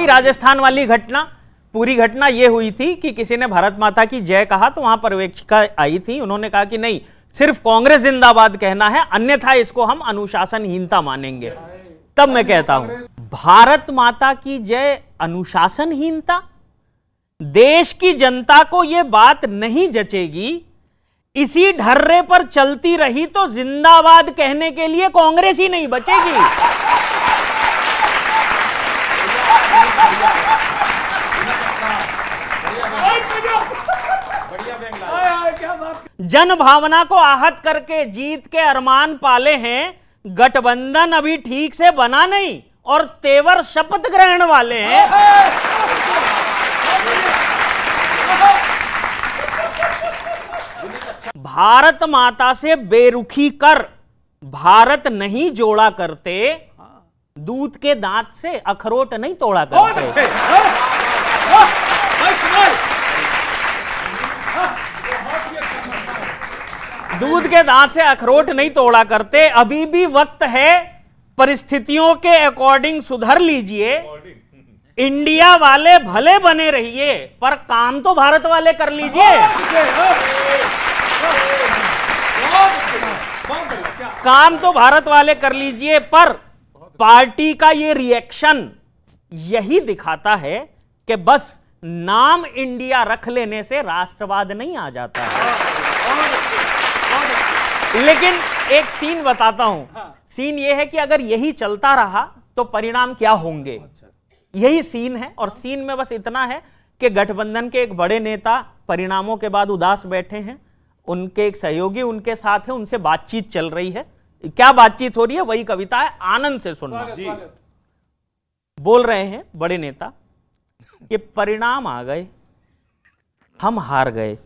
वही राजस्थान वाली घटना, पूरी घटना ये हुई थी कि किसी ने भारत माता की जय कहा तो वहां पर्यवेक्षिका आई थी, उन्होंने कहा कि नहीं, सिर्फ कांग्रेस जिंदाबाद कहना है, अन्यथा इसको हम अनुशासनहीनता मानेंगे। तब मैं कहता हूं भारत माता की जय अनुशासनहीनता, देश की जनता को यह बात नहीं जचेगी। इसी ढर्रे पर चलती रही तो जिंदाबाद कहने के लिए कांग्रेस ही नहीं बचेगी। जन भावना को आहत करके जीत के अरमान पाले हैं, गठबंधन अभी ठीक से बना नहीं और तेवर शपथ ग्रहण वाले हैं। भारत माता से बेरुखी कर भारत नहीं जोड़ा करते, दूध के दांत से अखरोट नहीं तोड़ा करते। दूध के दांत से अखरोट नहीं तोड़ा करते। अभी भी वक्त है, परिस्थितियों के अकॉर्डिंग सुधर लीजिए। इंडिया वाले भले बने रहिए पर काम तो भारत वाले कर लीजिए। काम तो भारत वाले कर लीजिए। पर पार्टी का ये रिएक्शन यही दिखाता है कि बस नाम इंडिया रख लेने से राष्ट्रवाद नहीं आ जाता है। लेकिन एक सीन बताता हूं, सीन यह है कि अगर यही चलता रहा तो परिणाम क्या होंगे, यही सीन है। और सीन में बस इतना है कि गठबंधन के एक बड़े नेता परिणामों के बाद उदास बैठे हैं, उनके एक सहयोगी उनके साथ है, उनसे बातचीत चल रही है। क्या बातचीत हो रही है वही कविता है, आनंद से सुनना जी। बोल रहे हैं बड़े नेता कि परिणाम आ गए, हम हार गए।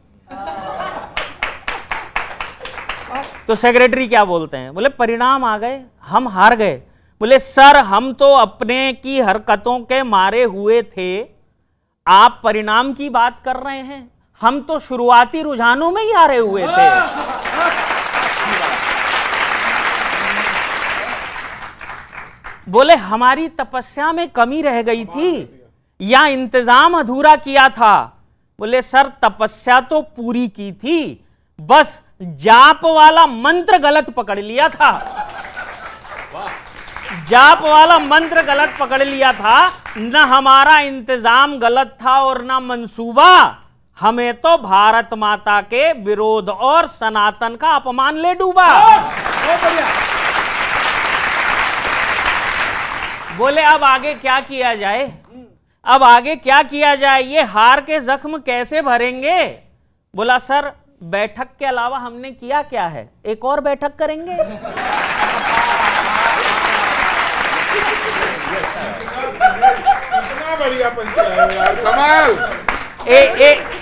तो सेक्रेटरी क्या बोलते हैं, बोले परिणाम आ गए, हम हार गए। बोले सर हम तो अपने की हरकतों के मारे हुए थे, आप परिणाम की बात कर रहे हैं, हम तो शुरुआती रुझानों में ही हारे हुए थे। बोले हमारी तपस्या में कमी रह गई थी या इंतजाम अधूरा किया था। बोले सर तपस्या तो पूरी की थी, बस जाप वाला मंत्र गलत पकड़ लिया था। जाप वाला मंत्र गलत पकड़ लिया था। न हमारा इंतजाम गलत था और न मंसूबा, हमें तो भारत माता के विरोध और सनातन का अपमान ले डूबा। बोले अब आगे क्या किया जाए, अब आगे क्या किया जाए, ये हार के जख्म कैसे भरेंगे। बोला सर बैठक के अलावा हमने किया क्या है, एक और बैठक करेंगे। कितना बढ़िया पंचायत यार, कमाल।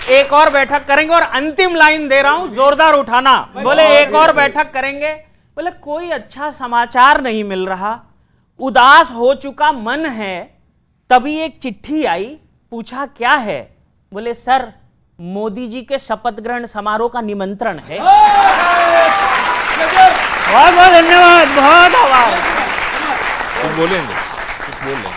एक और बैठक करेंगे। और अंतिम लाइन दे रहा हूं, जोरदार उठाना। बोले एक और बैठक करेंगे। बोले कोई अच्छा समाचार नहीं मिल रहा, उदास हो चुका मन है। तभी एक चिट्ठी आई, पूछा क्या है। बोले सर मोदी जी के शपथ ग्रहण समारोह का निमंत्रण है। बहुत बहुत धन्यवाद, बहुत आभार। बोलेंगे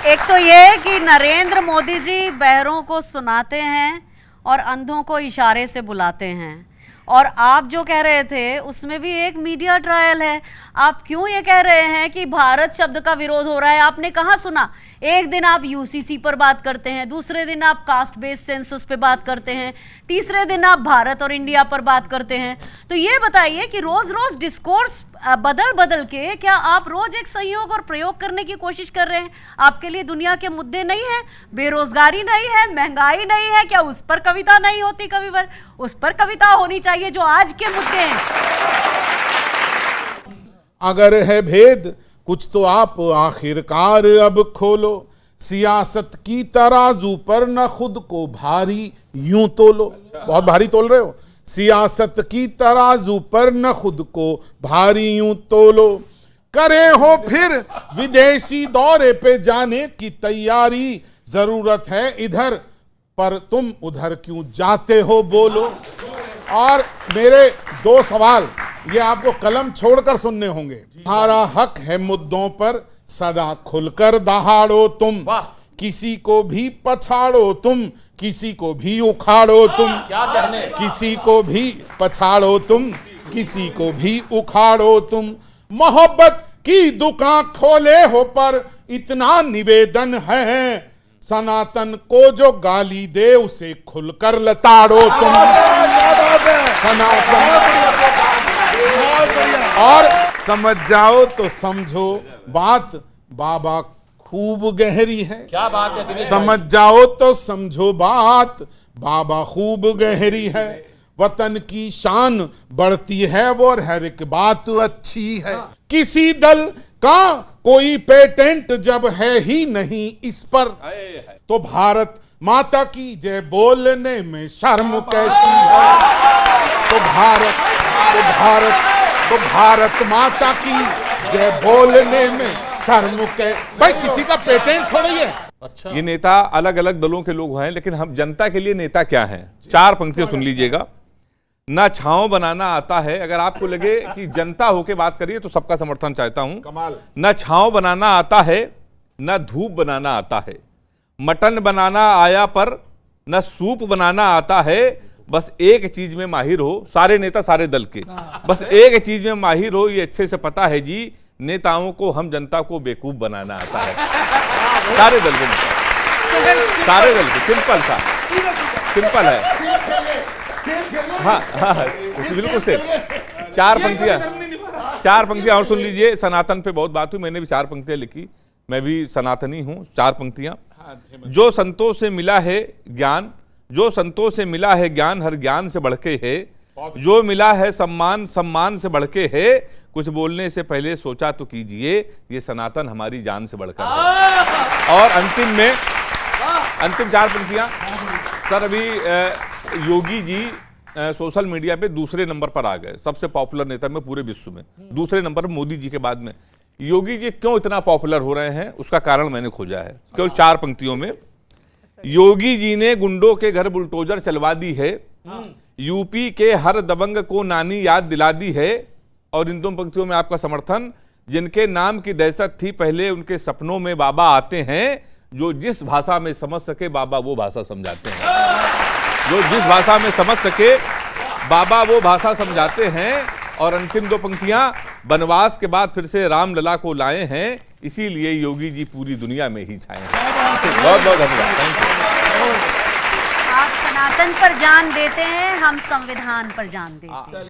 एक तो ये कि नरेंद्र मोदी जी बहरों को सुनाते हैं और अंधों को इशारे से बुलाते हैं। और आप जो कह रहे थे उसमें भी एक मीडिया ट्रायल है। आप क्यों ये कह रहे हैं कि भारत शब्द का विरोध हो रहा है? आपने कहाँ सुना? एक दिन आप यूसीसी पर बात करते हैं, दूसरे दिन आप कास्ट बेस्ड सेंसस पे बात करते हैं, तीसरे दिन आप भारत और इंडिया पर बात करते हैं। तो ये बताइए कि रोज रोज डिस्कोर्स बदल बदल के क्या आप रोज एक संयोग और प्रयोग करने की कोशिश कर रहे हैं? आपके लिए दुनिया के मुद्दे नहीं है, बेरोजगारी नहीं है, महंगाई नहीं है, क्या उस पर कविता नहीं होती? कवि पर उस पर कविता होनी चाहिए जो आज के मुद्दे हैं। अगर है भेद कुछ तो आप आखिरकार अब खोलो, सियासत की तराजू पर न खुद को भारी यूं तोलो। बहुत भारी तोल रहे हो। सियासत की तराजू पर न खुद को भारी यूं तोलो, करे हो फिर विदेशी दौरे पे जाने की तैयारी, जरूरत है इधर पर तुम उधर क्यों जाते हो बोलो। और मेरे दो सवाल ये आपको कलम छोड़कर सुनने होंगे। तुम्हारा हक है मुद्दों पर सदा खुलकर दहाड़ो तुम, किसी को भी पछाड़ो तुम, किसी को भी उखाड़ो तुम, क्या कहने, किसी को भी पछाड़ो तुम, किसी को भी उखाड़ो तुम, मोहब्बत की दुकान खोले हो पर इतना निवेदन है, सनातन को जो गाली दे उसे खुलकर लताड़ो तुम। सनातन और समझ जाओ तो समझो बात बाबा खूब गहरी है। क्या बात है दिनेश समझ जाओ तो समझो बात बाबा खूब गहरी है। वतन की शान बढ़ती है वो हर एक बात अच्छी है। किसी दल का कोई पेटेंट जब है ही नहीं इस पर, तो भारत माता की जय बोलने में शर्म कैसी है। तो भारत माता की जय बोलने में शर्म के, भाई किसी का पेटेंट थोड़ी है। अच्छा, ये नेता अलग अलग दलों के लोग हैं, लेकिन हम जनता के लिए नेता क्या हैं? 4 पंक्तियां सुन लीजिएगा। ना छांव बनाना आता है, अगर आपको लगे कि जनता होके बात करिए तो सबका समर्थन चाहता हूं। कमाल। ना छांव बनाना आता है, ना धूप बनाना आता है, मटन बनाना आया पर ना सूप बनाना आता है, बस एक चीज में माहिर हो, सारे नेता सारे दल के, बस एक चीज में माहिर हो, ये अच्छे से पता है जी, नेताओं को हम जनता को बेवकूफ बनाना आता है। सारे दल के नेता, सारे दल के, सिंपल है। हाँ हाँ, बिल्कुल से 4 पंक्तियां और सुन लीजिए। सनातन पे बहुत बात हुई, मैंने भी 4 पंक्तियां लिखी, मैं भी सनातनी हूं। 4 पंक्तियां। जो संतों से मिला है ज्ञान, जो संतों से मिला है ज्ञान हर ज्ञान से बढ़के है, जो मिला है सम्मान सम्मान से बढ़के है, कुछ बोलने से पहले सोचा तो कीजिए, ये सनातन हमारी जान से बढ़कर है। और अंतिम 4 पंक्तियां। सर अभी योगी जी सोशल मीडिया पे दूसरे नंबर पर आ गए, सबसे पॉपुलर नेता में पूरे विश्व में, दूसरे नंबर पर मोदी जी के बाद में। योगी जी क्यों इतना पॉपुलर हो रहे हैं, उसका कारण मैंने खोजा है केवल 4 पंक्तियों में। योगी जी ने गुंडों के घर बुलडोजर चलवा दी है, यूपी के हर दबंग को नानी याद दिला दी है। और इन 2 पंक्तियों में आपका समर्थन। जिनके नाम की दहशत थी पहले उनके सपनों में बाबा आते हैं, जो जिस भाषा में समझ सके बाबा वो भाषा समझाते हैं, जो जिस भाषा में समझ सके बाबा वो भाषा समझाते हैं। और अंतिम 2 पंक्तियां, वनवास के बाद फिर से रामलला को लाए हैं, इसीलिए योगी जी पूरी दुनिया में ही छाए हैं। बहुत बहुत धन्यवाद, थैंक यू। आप सनातन पर जान देते हैं, हम संविधान पर जान देते हैं।